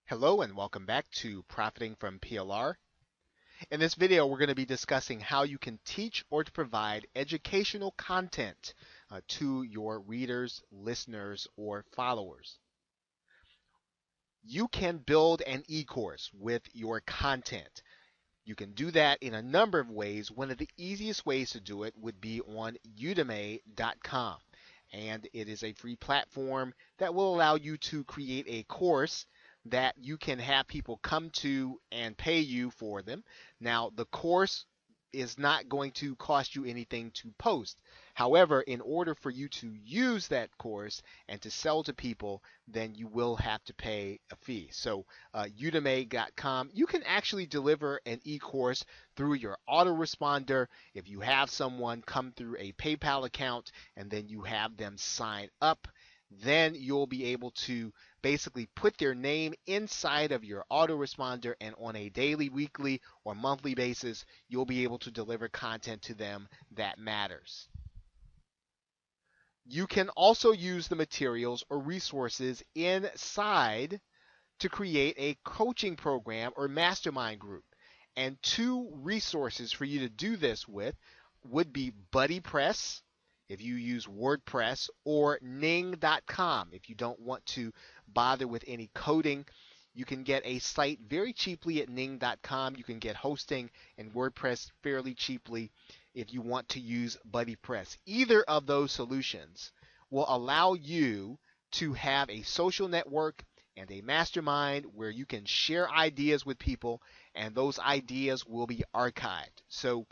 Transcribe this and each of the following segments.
Hello and welcome back to Profiting from PLR. In this video, we're going to be discussing how you can teach or to provide educational content to your readers, listeners, or followers. You can build an e-course with your content. You can do that in a number of ways. One of the easiest ways to do it would be on udemy.com. And it is a free platform that will allow you to create a course that you can have people come to and pay you for them. Now, the course is not going to cost you anything to post. However, in order for you to use that course and to sell to people, then you will have to pay a fee. So udemy.com, you can actually deliver an e-course through your autoresponder. If you have someone come through a PayPal account and then you have them sign up, then you'll be able to basically put their name inside of your autoresponder, and on a daily, weekly, or monthly basis, you'll be able to deliver content to them that matters. You can also use the materials or resources inside to create a coaching program or mastermind group. And two resources for you to do this with would be BuddyPress if you use WordPress, or Ning.com if you don't want to bother with any coding. You can get a site very cheaply at Ning.com. You can get hosting and WordPress fairly cheaply if you want to use BuddyPress. Either of those solutions will allow you to have a social network and a mastermind where you can share ideas with people, and those ideas will be archived. So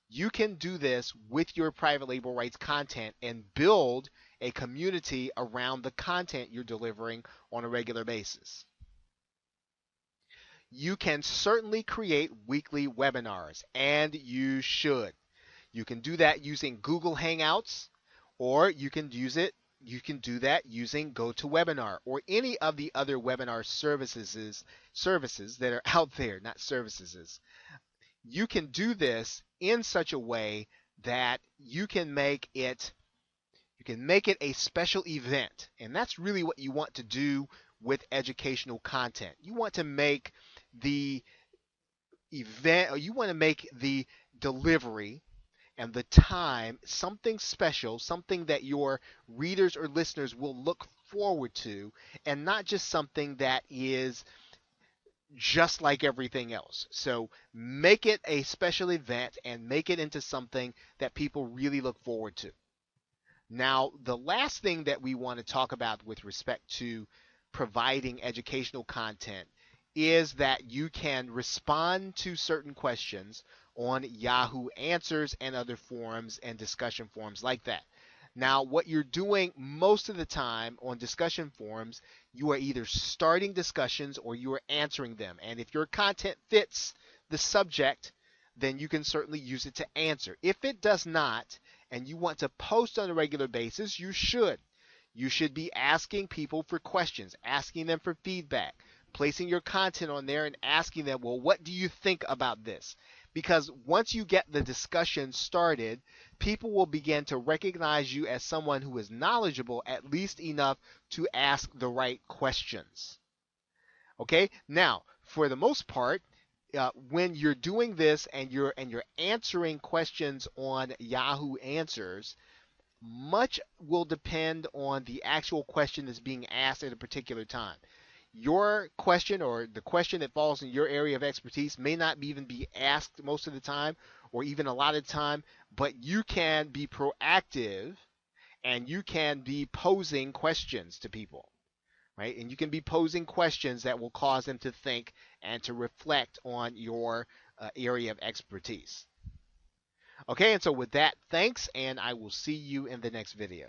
you can do this with your private label rights content and build a community around the content you're delivering on a regular basis. You can certainly create weekly webinars, and you should. You can do that using Google Hangouts, or you can do that using GoToWebinar or any of the other webinar services that are out there, not services. You can do this in such a way that you can make it a special event. And that's really what you want to do with educational content. You want to make the event, or you want to make the delivery and the time something special, something that your readers or listeners will look forward to, and not just something that is just like everything else. So make it a special event and make it into something that people really look forward to. Now, the last thing that we want to talk about with respect to providing educational content is that you can respond to certain questions on Yahoo Answers and other forums and discussion forums like that. Now, what you're doing most of the time on discussion forums, you are either starting discussions or you are answering them. And if your content fits the subject, then you can certainly use it to answer. If it does not, and you want to post on a regular basis, you should. You should be asking people for questions, asking them for feedback, placing your content on there and asking them, well, what do you think about this? Because once you get the discussion started, people will begin to recognize you as someone who is knowledgeable, at least enough to ask the right questions. Okay? Now, for the most part, when you're doing this and you're answering questions on Yahoo Answers, much will depend on the actual question that's being asked at a particular time. Your question, or the question that falls in your area of expertise, may not even be asked most of the time or even a lot of time, but you can be proactive and you can be posing questions to people, right? And you can be posing questions that will cause them to think and to reflect on your area of expertise. Okay, and so with that, thanks, and I will see you in the next video.